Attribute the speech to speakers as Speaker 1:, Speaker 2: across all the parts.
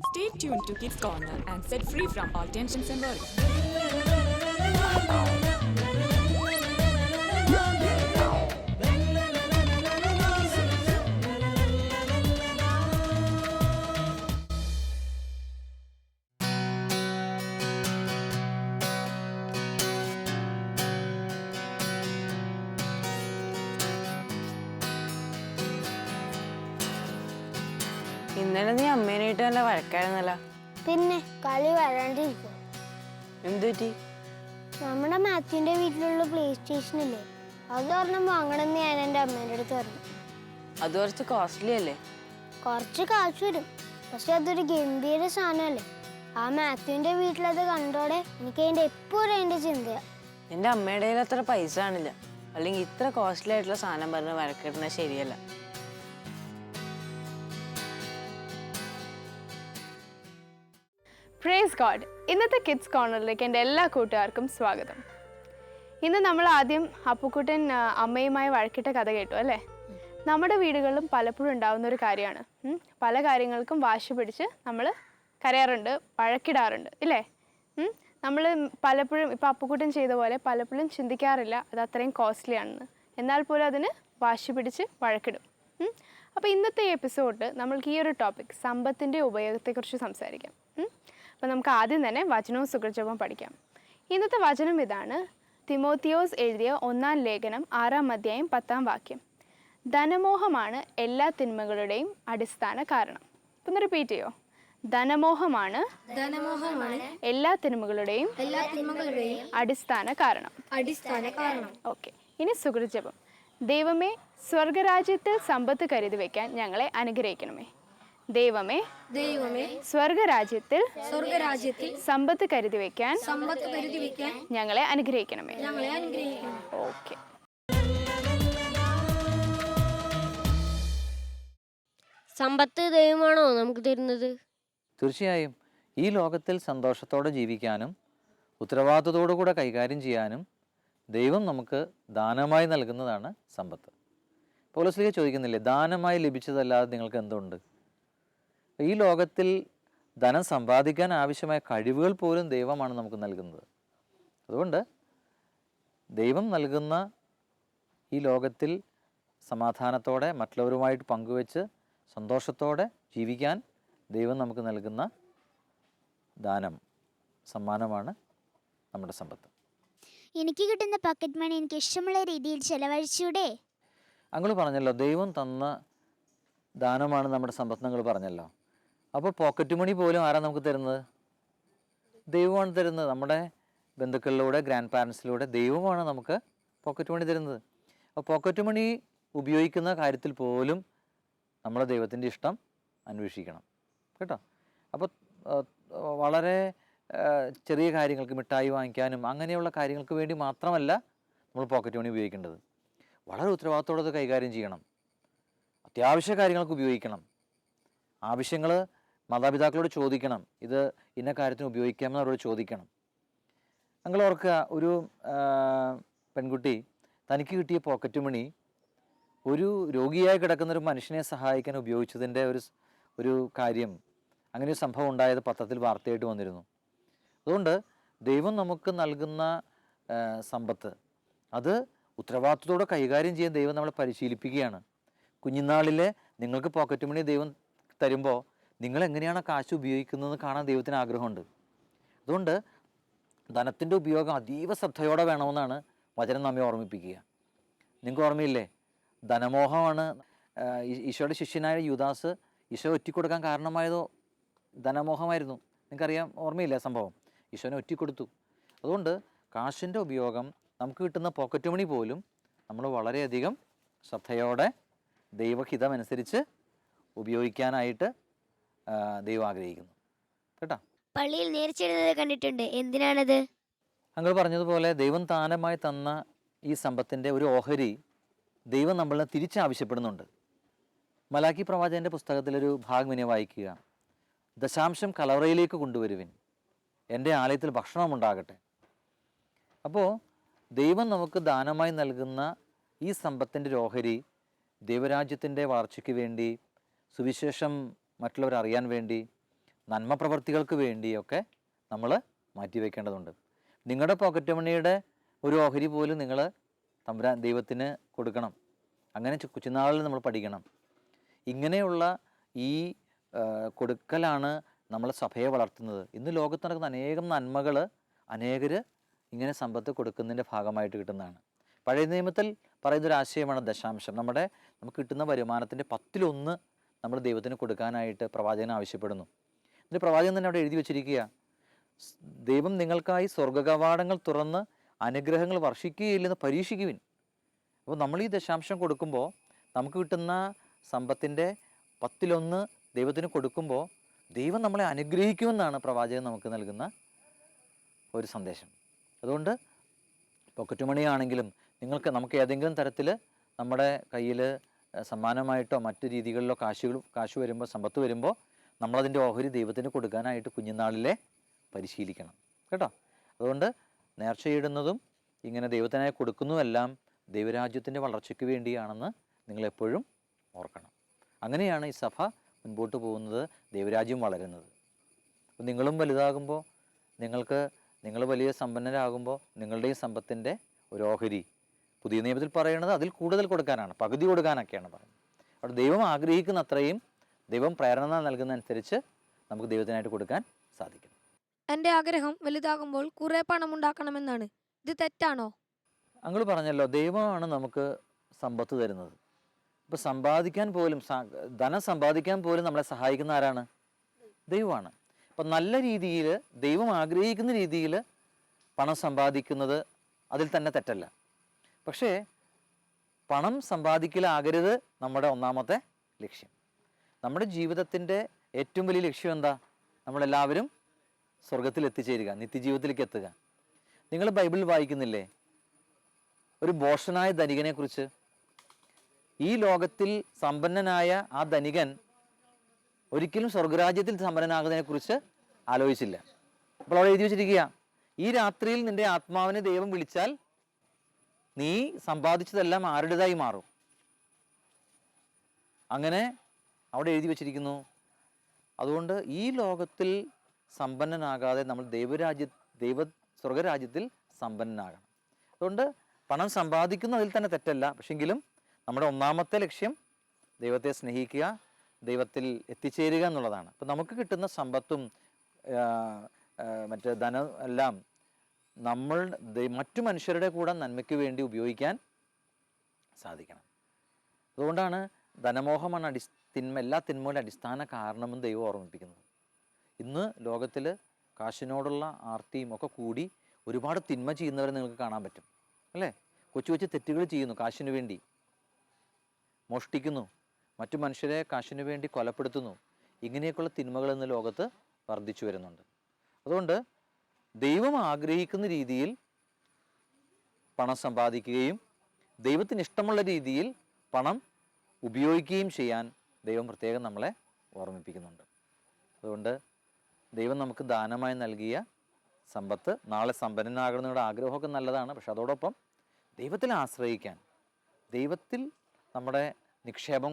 Speaker 1: Stay tuned to Kids Corner and set free from all tensions and worries.
Speaker 2: ഇന്നലെ നീ അമ്മേനായിട്ട് നല്ല വഴക്കായിരുന്നല്ല.
Speaker 3: പിന്നെ കളി വരാണ്ടിരിക്കും.
Speaker 2: എന്തുപറ്റി?
Speaker 3: നമ്മുടെ മാത്യുവിന്റെ വീട്ടിലുള്ള പ്ലേ സ്റ്റേഷൻ ഇല്ലേ, അത് ഒരെണ്ണം വാങ്ങണമെന്ന് ഞാൻ എൻ്റെ അമ്മേൻ്റെ അടുത്ത് പറഞ്ഞു.
Speaker 2: അത് കുറച്ച് കോസ്റ്റ്ലി അല്ലേ?
Speaker 3: കുറച്ച് കാശ് വരും, പക്ഷെ അതൊരു ഗംഭീര സാധനമല്ലേ. ആ മാത്യുവിന്റെ വീട്ടിലത് കണ്ടോടെ എനിക്ക് അതിൻ്റെ എപ്പോഴും അതിൻ്റെ ചിന്തയാ.
Speaker 2: എൻ്റെ അമ്മയുടെ കയ്യിൽ അത്ര പൈസ കാണില്ല, അല്ലെങ്കിൽ ഇത്ര കോസ്റ്റ്ലി ആയിട്ടുള്ള സാധനം പറഞ്ഞ് വഴക്കിടുന്നത് ശരിയല്ല.
Speaker 4: Praise God. ഇന്നത്തെ കിഡ്സ് കോർണറിലേക്ക് എൻ്റെ എല്ലാ കൂട്ടുകാർക്കും സ്വാഗതം. ഇന്ന് നമ്മൾ ആദ്യം അപ്പുക്കുട്ടൻ അമ്മയുമായി വഴക്കിട്ട കഥ കേട്ടു അല്ലേ? നമ്മുടെ വീടുകളിലും പലപ്പോഴും ഉണ്ടാകുന്ന ഒരു കാര്യമാണ്. പല കാര്യങ്ങൾക്കും വാശി പിടിച്ച് നമ്മൾ കരയാറുണ്ട്, വഴക്കിടാറുണ്ട് ഇല്ലേ? നമ്മൾ പലപ്പോഴും ഇപ്പോൾ അപ്പുക്കുട്ടൻ ചെയ്ത പോലെ പലപ്പോഴും ചിന്തിക്കാറില്ല അത് അത്രയും കോസ്റ്റ്ലി ആണെന്ന്. എന്നാൽ പോലും അതിന് വാശി പിടിച്ച് വഴക്കിടും. അപ്പോൾ ഇന്നത്തെ ഈ എപ്പിസോഡിൽ നമ്മൾക്ക് ഈ ഒരു ടോപ്പിക് സമ്പത്തിൻ്റെ ഉപയോഗത്തെക്കുറിച്ച് സംസാരിക്കാം. അപ്പോൾ നമുക്ക് ആദ്യം തന്നെ വചനവും സുകൃജപവും പഠിക്കാം. ഇന്നത്തെ വചനം ഇതാണ്. തിമോത്തിയോസ് എഴുതിയ 1-ാം ലേഖനം 6-ാം അധ്യായം 10-ാം വാക്യം. ധനമോഹമാണ് എല്ലാ തിന്മകളുടെയും അടിസ്ഥാന കാരണം. അപ്പം ഒന്ന് റിപ്പീറ്റ് ചെയ്യോ? ധനമോഹമാണ് എല്ലാ തിന്മകളുടെയും അടിസ്ഥാന കാരണം. ഓക്കെ, ഇനി സുകൃജപം. ദൈവമേ, സ്വർഗരാജ്യത്തിൽ സമ്പത്ത് കരുതി വയ്ക്കാൻ ഞങ്ങളെ അനുഗ്രഹിക്കണമേ. ദൈവമേ, സ്വർഗരാജ്യത്തിൽ സമ്പത്ത് കരുതി വയ്ക്കാൻ ഞങ്ങളെ അനുഗ്രഹിക്കണമേ. ഓക്കെ.
Speaker 5: സമ്പത്ത് ദൈവമാണോ നമുക്ക് തരുന്നത്?
Speaker 6: തീർച്ചയായും ഈ ലോകത്തിൽ സന്തോഷത്തോടെ ജീവിക്കാനും ഉത്തരവാദിത്തത്തോടു കൂടെ കൈകാര്യം ചെയ്യാനും ദൈവം നമുക്ക് ദാനമായി നൽകുന്നതാണ് സമ്പത്ത്. പൗലോസ് ചോദിക്കുന്നില്ലേ, ദാനമായി ലഭിച്ചതല്ലാതെ നിങ്ങൾക്ക് എന്തുണ്ട്? ഈ ലോകത്തിൽ ധനം സമ്പാദിക്കാൻ ആവശ്യമായ കഴിവുകൾ പോലും ദൈവമാണ് നമുക്ക് നൽകുന്നത്. അതുകൊണ്ട് ദൈവം നൽകുന്ന ഈ ലോകത്തിൽ സമാധാനത്തോടെ മറ്റുള്ളവരുമായിട്ട് പങ്കുവെച്ച് സന്തോഷത്തോടെ ജീവിക്കാൻ ദൈവം നമുക്ക് നൽകുന്ന ദാനം, സമ്മാനമാണ് നമ്മുടെ സമ്പത്ത്.
Speaker 7: എനിക്ക് കിട്ടുന്ന പോക്കറ്റ് മണി എനിക്ക് ഇഷ്ടമുള്ള രീതിയിൽ ചെലവഴിച്ചൂടെ?
Speaker 6: അങ്ങൾ പറഞ്ഞല്ലോ, ദൈവം തന്ന ദാനമാണ് നമ്മുടെ സമ്പത്ത്. നിങ്ങൾ പറഞ്ഞല്ലോ. അപ്പോൾ പോക്കറ്റ് മണി പോലും ആരാ നമുക്ക് തരുന്നത്? ദൈവമാണ് തരുന്നത്. നമ്മുടെ ബന്ധുക്കളിലൂടെ, ഗ്രാൻഡ് പാരൻസിലൂടെ ദൈവമാണ് നമുക്ക് പോക്കറ്റ് മണി തരുന്നത്. അപ്പോൾ പോക്കറ്റ് മണി ഉപയോഗിക്കുന്ന കാര്യത്തിൽ പോലും നമ്മൾ ദൈവത്തിൻ്റെ ഇഷ്ടം അന്വേഷിക്കണം കേട്ടോ. അപ്പോൾ വളരെ ചെറിയ കാര്യങ്ങൾക്ക്, മിഠായി വാങ്ങിക്കാനും അങ്ങനെയുള്ള കാര്യങ്ങൾക്ക് വേണ്ടി മാത്രമല്ല നമ്മൾ പോക്കറ്റ് മണി ഉപയോഗിക്കേണ്ടത്. വളരെ ഉത്തരവാദിത്തോടെ അത് കൈകാര്യം ചെയ്യണം. അത്യാവശ്യ കാര്യങ്ങൾക്ക് ഉപയോഗിക്കണം. ആവശ്യങ്ങൾ മാതാപിതാക്കളോട് ചോദിക്കണം, ഇത് ഇന്ന കാര്യത്തിന് ഉപയോഗിക്കാമെന്ന് അവരോട് ചോദിക്കണം. നിങ്ങൾ ഓർക്കുക, ഒരു പെൺകുട്ടി തനിക്ക് കിട്ടിയ പോക്കറ്റ് മണി ഒരു രോഗിയായി കിടക്കുന്ന ഒരു മനുഷ്യനെ സഹായിക്കാൻ ഉപയോഗിച്ചതിൻ്റെ ഒരു കാര്യം, അങ്ങനെ ഒരു സംഭവം ഉണ്ടായത് പത്രത്തിൽ വാർത്തയായിട്ട് വന്നിരുന്നു. അതുകൊണ്ട് ദൈവം നമുക്ക് നൽകുന്ന സമ്പത്ത് അത് ഉത്തരവാദിത്തത്തോടെ കൈകാര്യം ചെയ്യാൻ ദൈവം നമ്മളെ പരിശീലിപ്പിക്കുകയാണ്. കുഞ്ഞുനാളിൽ നിങ്ങൾക്ക് പോക്കറ്റ് മണി ദൈവം തരുമ്പോൾ നിങ്ങൾ എങ്ങനെയാണ് കാശ് ഉപയോഗിക്കുന്നതെന്ന് കാണാൻ ദൈവത്തിന് ആഗ്രഹമുണ്ട്. അതുകൊണ്ട് ധനത്തിൻ്റെ ഉപയോഗം അതീവ ശ്രദ്ധയോടെ വേണമെന്നാണ് വചനം നമ്മെ ഓർമ്മിപ്പിക്കുക. നിങ്ങൾക്ക് ഓർമ്മയില്ലേ, ധനമോഹമാണ് ഈശോയുടെ ശിഷ്യനായ യൂദാസ് ഈശോ ഒറ്റിക്കൊടുക്കാൻ കാരണമായതോ ധനമോഹമായിരുന്നു. നിങ്ങൾക്കറിയാം, ഓർമ്മയില്ലേ സംഭവം? ഈശോനെ ഒറ്റിക്കൊടുത്തു. അതുകൊണ്ട് കാശിൻ്റെ ഉപയോഗം, നമുക്ക് കിട്ടുന്ന പോക്കറ്റ് മണി പോലും നമ്മൾ വളരെയധികം ശ്രദ്ധയോടെ ദൈവഹിതമനുസരിച്ച് ഉപയോഗിക്കാനായിട്ട് ദൈവം ആഗ്രഹിക്കുന്നു കേട്ടോ.
Speaker 7: പള്ളിയിൽ നേർച്ചയിടുന്നത് കണ്ടിട്ടുണ്ട്. എന്തിനാണത്?
Speaker 6: അങ്ങ് പറഞ്ഞതുപോലെ ദൈവം ദാനമായി തന്ന ഈ സമ്പത്തിൻ്റെ ഒരു ഓഹരി ദൈവം നമ്മളെ തിരിച്ചാവശ്യപ്പെടുന്നുണ്ട്. മലാക്കി പ്രവാചകൻ്റെ പുസ്തകത്തിലൊരു ഭാഗം ഇനി വായിക്കുക. ദശാംശം കലവറയിലേക്ക് കൊണ്ടുവരുവിൻ, എൻ്റെ ആലയത്തിൽ ഭക്ഷണമുണ്ടാകട്ടെ. അപ്പോൾ ദൈവം നമുക്ക് ദാനമായി നൽകുന്ന ഈ സമ്പത്തിൻ്റെ ഒരു ഓഹരി ദൈവരാജ്യത്തിൻ്റെ വളർച്ചയ്ക്ക് വേണ്ടി, സുവിശേഷം മറ്റുള്ളവർ അറിയാൻ വേണ്ടി, നന്മ പ്രവർത്തികൾക്ക് വേണ്ടിയൊക്കെ നമ്മൾ മാറ്റിവെക്കേണ്ടതുണ്ട്. നിങ്ങളുടെ പോക്കറ്റ് മണിയുടെ ഒരു ഓഹരി പോലും നിങ്ങൾ തമ്പുരാൻ ദൈവത്തിന് കൊടുക്കണം. അങ്ങനെ കൊച്ചുനാളിൽ നമ്മൾ പഠിക്കണം. ഇങ്ങനെയുള്ള ഈ കൊടുക്കലാണ് നമ്മൾ സഭയെ വളർത്തുന്നത്. ഇന്ന് ലോകത്ത് നടക്കുന്ന അനേകം നന്മകൾ അനേകർ ഇങ്ങനെ സമ്പത്ത് കൊടുക്കുന്നതിൻ്റെ ഭാഗമായിട്ട് കിട്ടുന്നതാണ്. പഴയ നിയമത്തിൽ പറയുന്നൊരു ആശയമാണ് ദശാംശം. നമുക്ക് കിട്ടുന്ന വരുമാനത്തിൻ്റെ 1/10 നമ്മൾ ദൈവത്തിന് കൊടുക്കാനായിട്ട് പ്രവാചകൻ ആവശ്യപ്പെടുന്നു. എന്നിട്ട് പ്രവാചകൻ തന്നെ അവിടെ എഴുതി വച്ചിരിക്കുക, ദൈവം നിങ്ങൾക്കായി സ്വർഗ്ഗകവാടങ്ങൾ തുറന്ന് അനുഗ്രഹങ്ങൾ വർഷിക്കുകയില്ലെന്ന് പരീക്ഷിക്കുവിൻ. അപ്പോൾ നമ്മൾ ഈ ദശാംശം കൊടുക്കുമ്പോൾ നമുക്ക് കിട്ടുന്ന സമ്പത്തിൻ്റെ 1/10 ദൈവത്തിന് കൊടുക്കുമ്പോൾ ദൈവം നമ്മളെ അനുഗ്രഹിക്കുമെന്നാണ് പ്രവാചകൻ നമുക്ക് നൽകുന്ന ഒരു സന്ദേശം. അതുകൊണ്ട് പോക്കറ്റ് മണിയാണെങ്കിലും നമുക്ക് ഏതെങ്കിലും തരത്തിൽ നമ്മുടെ കയ്യിൽ സമ്മാനമായിട്ടോ മറ്റു രീതികളിലോ കാശ് വരുമ്പോൾ, സമ്പത്ത് വരുമ്പോൾ നമ്മളതിൻ്റെ ഓഹരി ദൈവത്തിന് കൊടുക്കാനായിട്ട് കുഞ്ഞുനാളിലെ പരിശീലിക്കണം കേട്ടോ. അതുകൊണ്ട് നേർച്ചയിടുന്നതും ഇങ്ങനെ ദൈവത്തിനായി കൊടുക്കുന്നതുമെല്ലാം ദൈവരാജ്യത്തിൻ്റെ വളർച്ചയ്ക്ക് വേണ്ടിയാണെന്ന് നിങ്ങളെപ്പോഴും ഓർക്കണം. അങ്ങനെയാണ് ഈ സഭ മുൻപോട്ട് പോകുന്നത്, ദൈവരാജ്യം വളരുന്നത്. അപ്പോൾ നിങ്ങളും വലുതാകുമ്പോൾ, നിങ്ങൾ വലിയ സമ്പന്നരാകുമ്പോൾ നിങ്ങളുടെയും സമ്പത്തിൻ്റെ ഒരു ഓഹരി പുതിയ നിയമത്തിൽ പറയുന്നത് അതിൽ കൂടുതൽ കൊടുക്കാനാണ്, പകുതി കൊടുക്കാനൊക്കെയാണ് പറയുന്നത്. അവിടെ ദൈവം ആഗ്രഹിക്കുന്ന അത്രയും ദൈവം പ്രേരണ നൽകുന്നതനുസരിച്ച് നമുക്ക് ദൈവത്തിനായിട്ട് കൊടുക്കാൻ സാധിക്കും.
Speaker 8: എൻ്റെ ആഗ്രഹം വലുതാകുമ്പോൾ കുറേ പണം ഉണ്ടാക്കണമെന്നാണ്. ഇത് തെറ്റാണോ?
Speaker 6: അങ്ങൾ പറഞ്ഞല്ലോ, ദൈവമാണ് നമുക്ക് സമ്പത്ത് തരുന്നത്. ഇപ്പോൾ ധനം സമ്പാദിക്കാൻ പോലും നമ്മളെ സഹായിക്കുന്ന ആരാണ്? ദൈവമാണ്. അപ്പം നല്ല രീതിയിൽ ദൈവം ആഗ്രഹിക്കുന്ന രീതിയിൽ പണം സമ്പാദിക്കുന്നത് അതിൽ തന്നെ തെറ്റല്ല. പക്ഷേ പണം സമ്പാദിക്കലാകരുത് നമ്മുടെ ഒന്നാമത്തെ ലക്ഷ്യം. നമ്മുടെ ജീവിതത്തിൻ്റെ ഏറ്റവും വലിയ ലക്ഷ്യം എന്താ? നമ്മളെല്ലാവരും സ്വർഗത്തിൽ എത്തിച്ചേരുക, നിത്യജീവിതത്തിലേക്ക് എത്തുക. നിങ്ങൾ ബൈബിളിൽ വായിക്കുന്നില്ലേ ഒരു ഭോഷനായ ധനികനെ കുറിച്ച്? ഈ ലോകത്തിൽ സമ്പന്നനായ ആ ധനികൻ ഒരിക്കലും സ്വർഗരാജ്യത്തിൽ സമ്പന്നനാകുന്നതിനെ കുറിച്ച് ആലോചിച്ചില്ല. അപ്പോൾ അവിടെ എഴുതി വെച്ചിരിക്കുക, ഈ രാത്രിയിൽ നിന്റെ ആത്മാവിനെ ദൈവം വിളിച്ചാൽ നീ സമ്പാദിച്ചതെല്ലാം ആരുടേതായി മാറും. അങ്ങനെ അവിടെ എഴുതി വച്ചിരിക്കുന്നു. അതുകൊണ്ട് ഈ ലോകത്തിൽ സമ്പന്നനാകാതെ നമ്മൾ സ്വർഗരാജ്യത്തിൽ സമ്പന്നനാകണം. അതുകൊണ്ട് പണം സമ്പാദിക്കുന്നതിൽ തന്നെ തെറ്റല്ല. പക്ഷെങ്കിലും നമ്മുടെ ഒന്നാമത്തെ ലക്ഷ്യം ദൈവത്തെ സ്നേഹിക്കുക, ദൈവത്തിൽ എത്തിച്ചേരുക എന്നുള്ളതാണ്. അപ്പം നമുക്ക് കിട്ടുന്ന സമ്പത്തും മറ്റ് ധനം എല്ലാം നമ്മൾ മറ്റു മനുഷ്യരുടെ കൂടെ നന്മയ്ക്ക് വേണ്ടി ഉപയോഗിക്കാൻ സാധിക്കണം. അതുകൊണ്ടാണ് ധനമോഹമാണ് എല്ലാ തിന്മയുടെ അടിസ്ഥാന കാരണമെന്ന് ദൈവം ഓർമ്മിപ്പിക്കുന്നത്. ഇന്ന് ലോകത്തിൽ കാശിനോടുള്ള ആർത്തിയും ഒക്കെ കൂടി ഒരുപാട് തിന്മ ചെയ്യുന്നവരെ നിങ്ങൾക്ക് കാണാൻ പറ്റും അല്ലേ? കൊച്ചു കൊച്ചു തെറ്റുകൾ ചെയ്യുന്നു, കാശിനു വേണ്ടി മോഷ്ടിക്കുന്നു, മറ്റു മനുഷ്യരെ കാശിനു വേണ്ടി കൊലപ്പെടുത്തുന്നു. ഇങ്ങനെയൊക്കെയുള്ള തിന്മകൾ ഇന്ന് ലോകത്ത് വർദ്ധിച്ചു വരുന്നുണ്ട്. അതുകൊണ്ട് ദൈവം ആഗ്രഹിക്കുന്ന രീതിയിൽ പണം സമ്പാദിക്കുകയും ദൈവത്തിന് ഇഷ്ടമുള്ള രീതിയിൽ പണം ഉപയോഗിക്കുകയും ചെയ്യാൻ ദൈവം പ്രത്യേകം നമ്മളെ ഓർമ്മിപ്പിക്കുന്നുണ്ട്. അതുകൊണ്ട് ദൈവം നമുക്ക് ദാനമായി നൽകിയ സമ്പത്ത്, നാളെ സമ്പന്നനാകണമെന്നുള്ള ആഗ്രഹമൊക്കെ നല്ലതാണ്. പക്ഷെ അതോടൊപ്പം ദൈവത്തിൽ ആശ്രയിക്കാൻ, ദൈവത്തിൽ നമ്മുടെ നിക്ഷേപം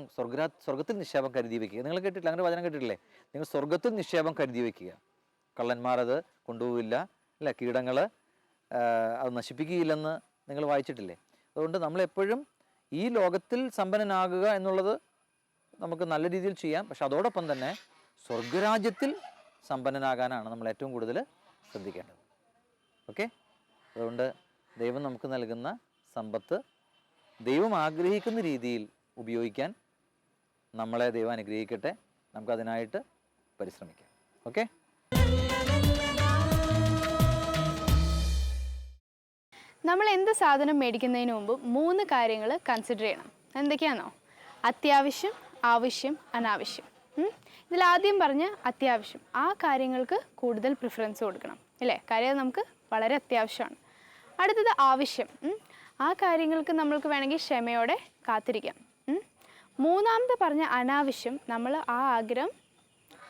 Speaker 6: സ്വർഗത്തിൽ നിക്ഷേപം കരുതി വയ്ക്കുക. നിങ്ങൾ കേട്ടിട്ടില്ല, അങ്ങനെ വചനം കേട്ടിട്ടില്ലേ? നിങ്ങൾ സ്വർഗത്തിൽ നിക്ഷേപം കരുതി വയ്ക്കുക, കള്ളന്മാരത് കൊണ്ടുപോവില്ല അല്ലേ, കീടങ്ങൾ അത് നശിപ്പിക്കുകയില്ലെന്ന് നിങ്ങൾ വായിച്ചിട്ടില്ലേ? അതുകൊണ്ട് നമ്മളെപ്പോഴും ഈ ലോകത്തിൽ സമ്പന്നനാകുക എന്നുള്ളത് നമുക്ക് നല്ല രീതിയിൽ ചെയ്യാം. പക്ഷെ അതോടൊപ്പം തന്നെ സ്വർഗരാജ്യത്തിൽ സമ്പന്നനാകാനാണ് നമ്മൾ ഏറ്റവും കൂടുതൽ ശ്രദ്ധിക്കേണ്ടത്. ഓക്കെ? അതുകൊണ്ട് ദൈവം നമുക്ക് നൽകുന്ന സമ്പത്ത് ദൈവം ആഗ്രഹിക്കുന്ന രീതിയിൽ ഉപയോഗിക്കാൻ നമ്മളെ ദൈവം അനുഗ്രഹിക്കട്ടെ. നമുക്കതിനായിട്ട് പരിശ്രമിക്കാം. ഓക്കെ?
Speaker 4: നമ്മൾ എന്ത് സാധനം മേടിക്കുന്നതിന് മുമ്പ് 3 കാര്യങ്ങൾ കൺസിഡർ ചെയ്യണം. എന്തൊക്കെയാണോ? അത്യാവശ്യം, ആവശ്യം, അനാവശ്യം. ഇതിലാദ്യം പറഞ്ഞ അത്യാവശ്യം, ആ കാര്യങ്ങൾക്ക് കൂടുതൽ പ്രിഫറൻസ് കൊടുക്കണം അല്ലേ? കാര്യം നമുക്ക് വളരെ അത്യാവശ്യമാണ്. അടുത്തത് ആവശ്യം, ആ കാര്യങ്ങൾക്ക് നമ്മൾക്ക് വേണമെങ്കിൽ ക്ഷമയോടെ കാത്തിരിക്കാം. മൂന്നാമത് പറഞ്ഞ അനാവശ്യം, നമ്മൾ ആ ആഗ്രഹം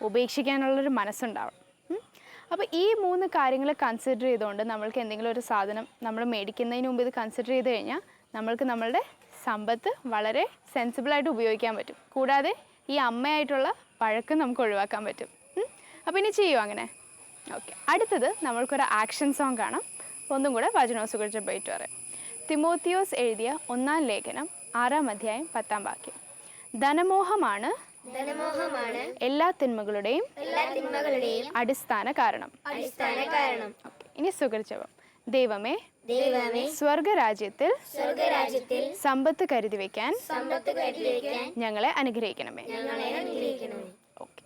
Speaker 4: ഉപേക്ഷിക്കാനുള്ളൊരു മനസ്സുണ്ടാവണം. അപ്പോൾ ഈ 3 കാര്യങ്ങൾ കൺസിഡർ ചെയ്തുകൊണ്ട് നമ്മൾക്ക് എന്തെങ്കിലും ഒരു സാധനം നമ്മൾ മേടിക്കുന്നതിന് മുമ്പ് ഇത് കൺസിഡർ ചെയ്ത് കഴിഞ്ഞാൽ നമ്മൾക്ക് നമ്മളുടെ സമ്പത്ത് വളരെ സെൻസിബിളായിട്ട് ഉപയോഗിക്കാൻ പറ്റും. കൂടാതെ ഈ അമ്മയായിട്ടുള്ള വഴക്ക് നമുക്ക് ഒഴിവാക്കാൻ പറ്റും. അപ്പോൾ ഇനി ചെയ്യൂ അങ്ങനെ. ഓക്കെ, അടുത്തത് നമ്മൾക്കൊരു ആക്ഷൻ സോങ് കാണാം. ഒന്നും കൂടെ വചനവും സുഖിച്ച ബൈറ്റ് പറയാം. തിമോത്തിയോസ് എഴുതിയ 1-ാം ലേഖനം 6-ാം അധ്യായം 10-ാം വാക്യം. ധനമോഹമാണ് എല്ലാ തിന്മകളുടെയും അടിസ്ഥാന കാരണം. Okay, ഇനി സുഖിച്ചവം. ദൈവമേ സ്വർഗരാജ്യത്തിൽ സമ്പത്ത് കരുതി വയ്ക്കാൻ ഞങ്ങളെ അനുഗ്രഹിക്കണമേ. ഓക്കെ.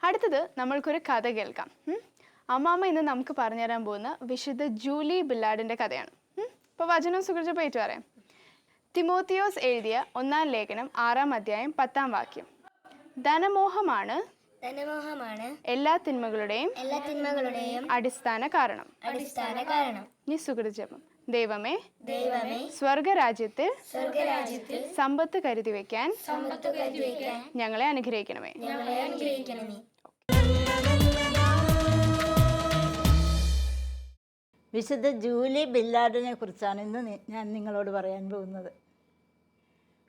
Speaker 4: അടുത്തത് നമ്മൾക്കൊരു കഥ കേൾക്കാം. അമ്മാമ്മ ഇന്ന് നമുക്ക് പറഞ്ഞു തരാൻ പോകുന്ന വിശുദ്ധ ജൂലി ബില്ലാഡിൻ്റെ കഥയാണ്. ഇപ്പോൾ വചനം സുഖിച്ച പേറ്റ് പറയാം. തിമോത്തിയോസ് എഴുതിയ 1-ാം ലേഖനം 6-ാം അധ്യായം 10-ാം വാക്യം. ധനമോഹമാണ് എല്ലാ തിന്മകളുടെയും അടിസ്ഥാന കാരണം. നീ സുഹൃജപം. ദൈവമേ സ്വർഗരാജ്യത്തിൽ സമ്പത്ത് കരുതി വയ്ക്കാൻ ഞങ്ങളെ അനുഗ്രഹിക്കണമേ.
Speaker 9: വിശുദ്ധ ജൂലി ബില്ലാഡിനെ കുറിച്ചാണ് ഇന്ന് ഞാൻ നിങ്ങളോട് പറയാൻ പോകുന്നത്.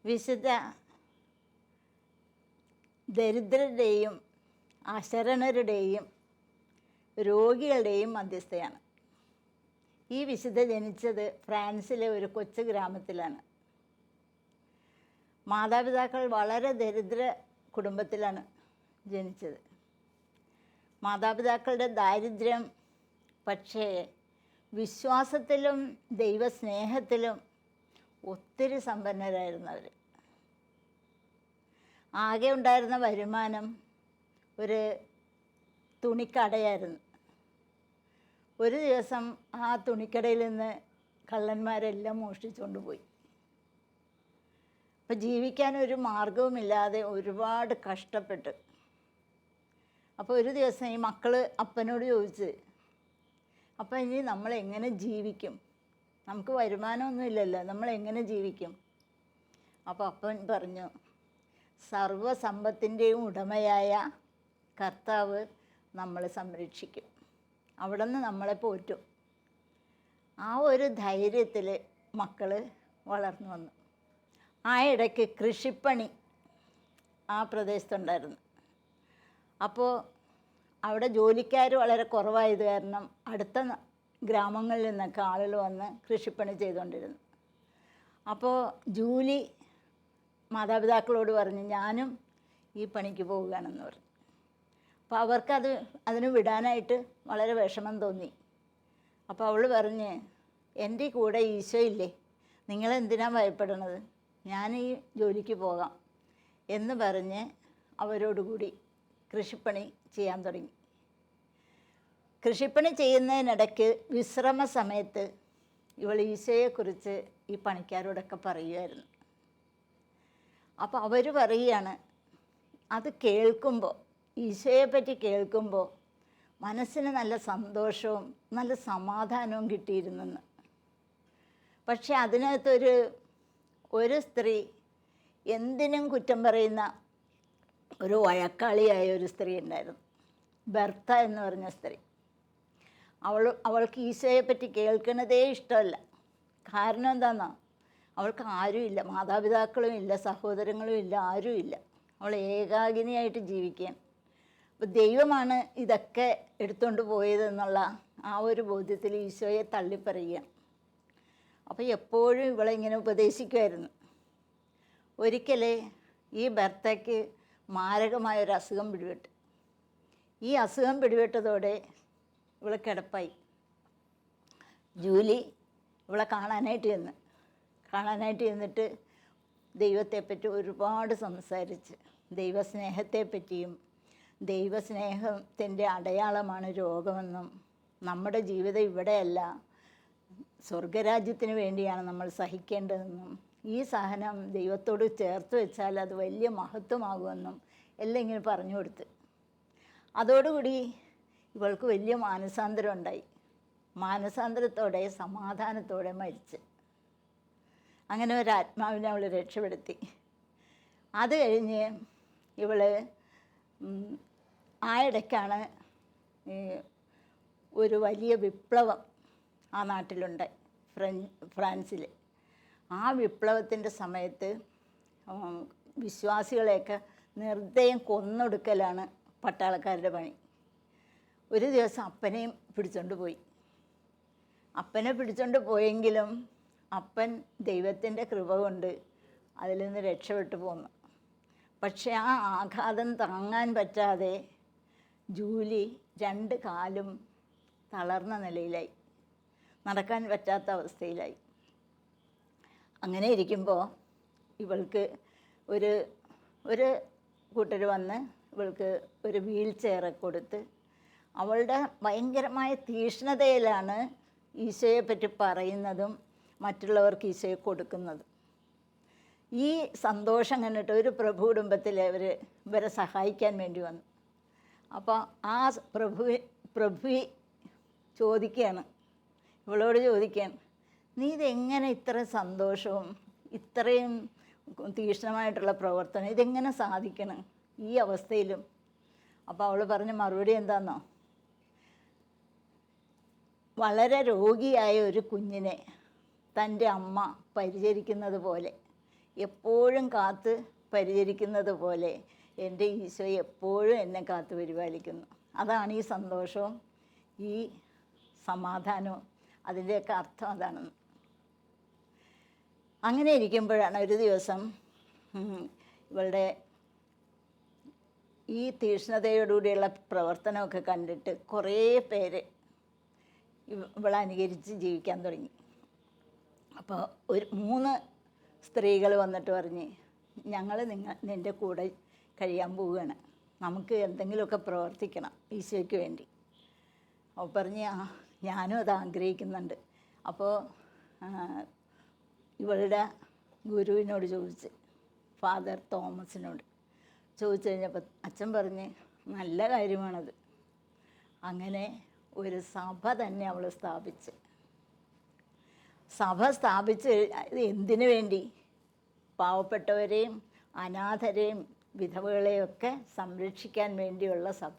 Speaker 9: വിശുദ്ധ ദരിദ്രരുടെയും അശരണരുടെയും രോഗികളുടെയും മധ്യസ്ഥയാണ്. ഈ വിശുദ്ധ ജനിച്ചത് ഫ്രാൻസിലെ ഒരു കൊച്ചു ഗ്രാമത്തിലാണ്. മാതാപിതാക്കൾ വളരെ ദരിദ്ര കുടുംബത്തിലാണ് ജനിച്ചത്. മാതാപിതാക്കളുടെ ദാരിദ്ര്യം പക്ഷേ വിശ്വാസത്തിലും ദൈവസ്നേഹത്തിലും ഒത്തിരി സമ്പന്നരായിരുന്നു അവർ. ആകെ ഉണ്ടായിരുന്ന വരുമാനം ഒരു തുണിക്കടയായിരുന്നു. ഒരു ദിവസം ആ തുണിക്കടയിൽ നിന്ന് കള്ളന്മാരെല്ലാം മോഷ്ടിച്ചുകൊണ്ട് പോയി. അപ്പോൾ ജീവിക്കാനൊരു മാർഗവുമില്ലാതെ ഒരുപാട് കഷ്ടപ്പെട്ട്. അപ്പോൾ ഒരു ദിവസം ഈ മക്കൾ അപ്പനോട് ചോദിച്ച്, അപ്പം ഇനി നമ്മളെങ്ങനെ ജീവിക്കും? നമുക്ക് വരുമാനമൊന്നുമില്ലല്ലോ, നമ്മളെങ്ങനെ ജീവിക്കും? അപ്പോൾ അപ്പൻ പറഞ്ഞു, സർവ്വസമ്പത്തിൻ്റെയും ഉടമയായ കർത്താവ് നമ്മളെ സംരക്ഷിക്കും, അവിടെ നിന്ന് നമ്മളെ പോറ്റും. ആ ഒരു ധൈര്യത്തിൽ മക്കൾ വളർന്നു വന്നു. ആ ഇടയ്ക്ക് കൃഷിപ്പണി ആ പ്രദേശത്തുണ്ടായിരുന്നു. അപ്പോൾ അവിടെ ജോലിക്കാർ വളരെ കുറവായത് കാരണം അടുത്ത ഗ്രാമങ്ങളിൽ നിന്നൊക്കെ ആളുകൾ വന്ന് കൃഷിപ്പണി ചെയ്തുകൊണ്ടിരുന്നു. അപ്പോൾ ജൂലി മാതാപിതാക്കളോട് പറഞ്ഞു, ഞാനും ഈ പണിക്ക് പോവുകയാണെന്ന് പറഞ്ഞു. അപ്പോൾ അവർക്കത് അതിന് വിടാനായിട്ട് വളരെ വിഷമം തോന്നി. അപ്പോൾ അവൾ പറഞ്ഞ്, എൻ്റെ കൂടെ ഈശോ ഇല്ലേ, നിങ്ങളെന്തിനാണ് ഭയപ്പെടണത്, ഞാൻ ഈ ജോലിക്ക് പോകാം എന്ന് പറഞ്ഞ് അവരോടുകൂടി കൃഷിപ്പണി ചെയ്യാൻ തുടങ്ങി. കൃഷിപ്പണി ചെയ്യുന്നതിനിടയ്ക്ക് വിശ്രമ സമയത്ത് ഇവൾ ഈശോയെക്കുറിച്ച് ഈ പണിക്കാരോടൊക്കെ പറയുമായിരുന്നു. അപ്പോൾ അവർ പറയുകയാണ്, അത് കേൾക്കുമ്പോൾ, ഈശോയെ പറ്റി കേൾക്കുമ്പോൾ മനസ്സിന് നല്ല സന്തോഷവും നല്ല സമാധാനവും കിട്ടിയിരുന്നെന്ന്. പക്ഷെ അതിനകത്തൊരു സ്ത്രീ, എന്തിനും കുറ്റം പറയുന്ന ഒരു വഴക്കാളിയായ ഒരു സ്ത്രീ ഉണ്ടായിരുന്നു, ബെർത്ത എന്ന് പറഞ്ഞ സ്ത്രീ. അവൾക്ക് ഈശോയെ പറ്റി കേൾക്കണതേ ഇഷ്ടമല്ല. കാരണം എന്താണെന്നോ, അവൾക്ക് ആരുമില്ല, മാതാപിതാക്കളും ഇല്ല, സഹോദരങ്ങളും ഇല്ല, ആരുമില്ല. അവൾ ഏകാകിനിയായിട്ട് ജീവിക്കുകയാണ്. അപ്പോൾ ദൈവമാണ് ഇതൊക്കെ എടുത്തുകൊണ്ട് പോയതെന്നുള്ള ആ ഒരു ബോധ്യത്തിൽ ഈശോയെ തള്ളിപ്പറയുകയാണ്. അപ്പോൾ എപ്പോഴും ഇവളെ ഇങ്ങനെ ഉപദേശിക്കുമായിരുന്നു. ഒരിക്കലേ ഈ ബർത്തയ്ക്ക് മാരകമായൊരു അസുഖം പിടിപെട്ടു. ഈ അസുഖം പിടിപെട്ടതോടെ ഇവളെ കിടപ്പായി. ജൂലി ഇവളെ കാണാനായിട്ട് ചെന്നിട്ട് ദൈവത്തെപ്പറ്റി ഒരുപാട് സംസാരിച്ച്, ദൈവസ്നേഹത്തെപ്പറ്റിയും ദൈവസ്നേഹത്തിൻ്റെ അടയാളമാണ് രോഗമെന്നും നമ്മുടെ ജീവിതം ഇവിടെയല്ല, സ്വർഗരാജ്യത്തിന് വേണ്ടിയാണ് നമ്മൾ സഹിക്കേണ്ടതെന്നും ഈ സഹനം ദൈവത്തോട് ചേർത്ത് വെച്ചാൽ അത് വലിയ മഹത്വമാകുമെന്നും എല്ലാം ഇങ്ങനെ പറഞ്ഞു കൊടുത്ത്. അതോടുകൂടി ഇവൾക്ക് വലിയ മാനസാന്തരം ഉണ്ടായി. മാനസാന്തരത്തോടെ സമാധാനത്തോടെ മരിച്ച്. അങ്ങനെ ഒരു ആത്മാവിനെ അവൾ രക്ഷപ്പെടുത്തി. അത് കഴിഞ്ഞ് ഇവൾ ആ ഇടയ്ക്കാണ് ഒരു വലിയ വിപ്ലവം ആ നാട്ടിലുണ്ടായി, ഫ്രാൻസിൽ. ആ വിപ്ലവത്തിൻ്റെ സമയത്ത് വിശ്വാസികളെയൊക്കെ നിർദ്ദയം കൊന്നൊടുക്കലാണ് പട്ടാളക്കാരുടെ പണി. ഒരു ദിവസം അപ്പനെയും പിടിച്ചോണ്ട് പോയി. അപ്പനെ പിടിച്ചോണ്ട് പോയെങ്കിലും അപ്പൻ ദൈവത്തിൻ്റെ കൃപ കൊണ്ട് അതിൽ നിന്ന് രക്ഷപ്പെട്ടു പോന്നു. പക്ഷെ ആ ആഘാതം താങ്ങാൻ പറ്റാതെ ജൂലി 2 കാലും തളർന്ന നിലയിലായി, നടക്കാൻ പറ്റാത്ത അവസ്ഥയിലായി. അങ്ങനെ ഇരിക്കുമ്പോൾ ഇവൾക്ക് ഒരു കൂട്ടർ വന്ന് ഇവൾക്ക് ഒരു വീൽ ചെയറൊക്കെ കൊടുത്ത്, അവളുടെ ഭയങ്കരമായ തീഷ്ണതയിലാണ് ഈശോയെ പറ്റി പറയുന്നതും മറ്റുള്ളവർക്ക് ഈശോയെ കൊടുക്കുന്നതും. ഈ സന്തോഷം കണ്ടിട്ട് ഒരു പ്രഭു കുടുംബത്തിൽ ഇവരെ സഹായിക്കാൻ വേണ്ടി വന്നു. അപ്പോൾ ആ പ്രഭു ചോദിക്കുകയാണ്, ഇവളോട് ചോദിക്കുകയാണ്, നീ ഇതെങ്ങനെ ഇത്ര സന്തോഷവും ഇത്രയും തീക്ഷ്ണമായിട്ടുള്ള പ്രവർത്തനം ഇതെങ്ങനെ സാധിക്കണം ഈ അവസ്ഥയിലും? അപ്പോൾ അവൾ പറഞ്ഞ മറുപടി എന്താണെന്നോ, വളരെ രോഗിയായ ഒരു കുഞ്ഞിനെ തൻ്റെ അമ്മ പരിചരിക്കുന്നത് പോലെ, എപ്പോഴും കാത്ത് പരിചരിക്കുന്നത് പോലെ എൻ്റെ ഈശോ എപ്പോഴും എന്നെ കാത്ത് പരിപാലിക്കുന്നു. അതാണ് ഈ സന്തോഷവും ഈ സമാധാനവും, അതിൻ്റെയൊക്കെ അർത്ഥം അതാണെന്ന്. അങ്ങനെ ഇരിക്കുമ്പോഴാണ് ഒരു ദിവസം ഇവളുടെ ഈ തീക്ഷ്ണതയോടുകൂടിയുള്ള പ്രവർത്തനമൊക്കെ കണ്ടിട്ട് കുറേ പേര് ഇവളെ അനുകരിച്ച് ജീവിക്കാൻ തുടങ്ങി. അപ്പോൾ ഒരു 3 സ്ത്രീകൾ വന്നിട്ട് പറഞ്ഞ്, ഞങ്ങൾ നിൻ്റെ കൂടെ കഴിയാൻ പോവുകയാണ്, നമുക്ക് എന്തെങ്കിലുമൊക്കെ പ്രവർത്തിക്കണം ഈശോയ്ക്ക് വേണ്ടി. അപ്പോൾ പറഞ്ഞ്, ഞാനും അത് ആഗ്രഹിക്കുന്നുണ്ട്. അപ്പോൾ ഇവളുടെ ഗുരുവിനോട് ചോദിച്ച്, ഫാദർ തോമസിനോട് ചോദിച്ചു കഴിഞ്ഞപ്പോൾ അച്ഛൻ പറഞ്ഞ്, നല്ല കാര്യമാണത്. അങ്ങനെ ഒരു സഭ തന്നെ അവൾ സ്ഥാപിച്ച്. സഭ സ്ഥാപിച്ച് ഇത് എന്തിനു വേണ്ടി? പാവപ്പെട്ടവരെയും അനാഥരെയും വിധവകളെയൊക്കെ സംരക്ഷിക്കാൻ വേണ്ടിയുള്ള സഭ.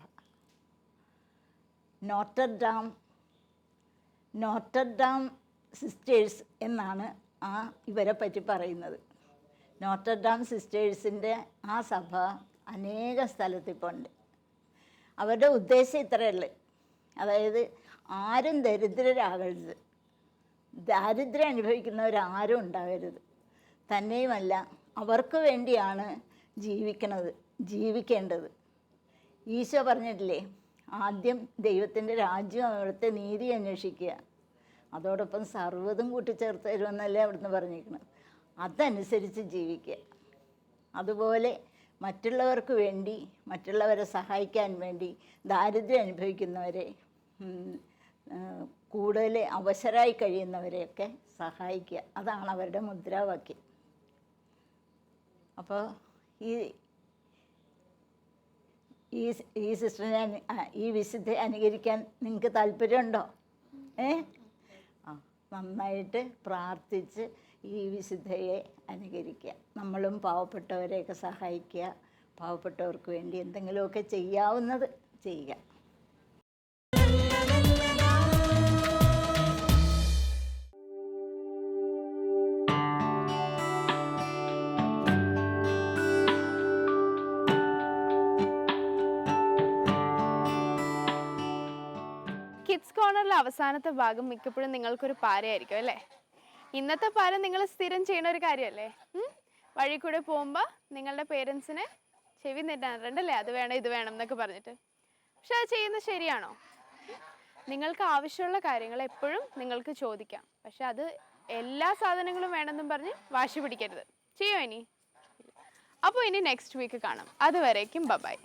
Speaker 9: നോട്ടർഡാം സിസ്റ്റേഴ്സ് എന്നാണ് ഇവരെ പറ്റി പറയുന്നത്. നോട്ടർഡാം സിസ്റ്റേഴ്സിൻ്റെ ആ സഭ അനേക സ്ഥലത്തിപ്പോൾ ഉണ്ട്. അവരുടെ ഉദ്ദേശം ഇത്രയല്ലേ, അതായത് ആരും ദരിദ്രരാകരുത്, ദാരിദ്ര്യം അനുഭവിക്കുന്നവരാരും ഉണ്ടാകരുത്. തന്നെയുമല്ല അവർക്ക് വേണ്ടിയാണ് ജീവിക്കേണ്ടത്. ഈശോ പറഞ്ഞിട്ടില്ലേ, ആദ്യം ദൈവത്തിൻ്റെ രാജ്യം അവിടുത്തെ നീതി അന്വേഷിക്കുക, അതോടൊപ്പം സർവ്വതും കൂട്ടിച്ചേർത്ത് തരുമെന്നല്ലേ അവിടുന്ന് പറഞ്ഞിരിക്കുന്നത്. അതനുസരിച്ച് ജീവിക്കുക. അതുപോലെ മറ്റുള്ളവർക്ക് വേണ്ടി, മറ്റുള്ളവരെ സഹായിക്കാൻ വേണ്ടി ദാരിദ്ര്യം അനുഭവിക്കുന്നവരെ, കൂടുതൽ അവശരായി കഴിയുന്നവരെയൊക്കെ സഹായിക്കുക. അതാണ് അവരുടെ മുദ്രാവാക്യം. അപ്പോൾ ഈ സിസ്റ്ററിനെ ഈ വിശുദ്ധയെ അനുകരിക്കാൻ നിങ്ങൾക്ക് താല്പര്യമുണ്ടോ? നന്നായിട്ട് പ്രാർത്ഥിച്ച് ഈ വിശുദ്ധയെ അനുകരിക്കുക. നമ്മളും പാവപ്പെട്ടവരെയൊക്കെ സഹായിക്കുക, പാവപ്പെട്ടവർക്ക് വേണ്ടി എന്തെങ്കിലുമൊക്കെ ചെയ്യാവുന്നത് ചെയ്യുക.
Speaker 4: കിഡ്സ് കോർണറിലെ അവസാനത്തെ ഭാഗം മിക്കപ്പോഴും നിങ്ങൾക്കൊരു പാരയായിരിക്കും അല്ലേ? ഇന്നത്തെ പാര നിങ്ങൾ സ്ഥിരം ചെയ്യുന്ന ഒരു കാര്യമല്ലേ? വഴി കൂടെ പോകുമ്പോൾ നിങ്ങളുടെ പേരൻസിനെ ചെവി നെറ്റാറുണ്ടല്ലേ, അത് വേണം ഇത് വേണം എന്നൊക്കെ പറഞ്ഞിട്ട്. പക്ഷെ അത് ചെയ്യുന്നത് ശരിയാണോ? നിങ്ങൾക്ക് ആവശ്യമുള്ള കാര്യങ്ങൾ എപ്പോഴും നിങ്ങൾക്ക് ചോദിക്കാം, പക്ഷെ അത് എല്ലാ സാധനങ്ങളും വേണമെന്നും പറഞ്ഞ് വാശി പിടിക്കരുത്. ചെയ്യോ ഇനി? അപ്പോൾ ഇനി നെക്സ്റ്റ് വീക്ക് കാണാം. അതുവരേക്കും ബൈ.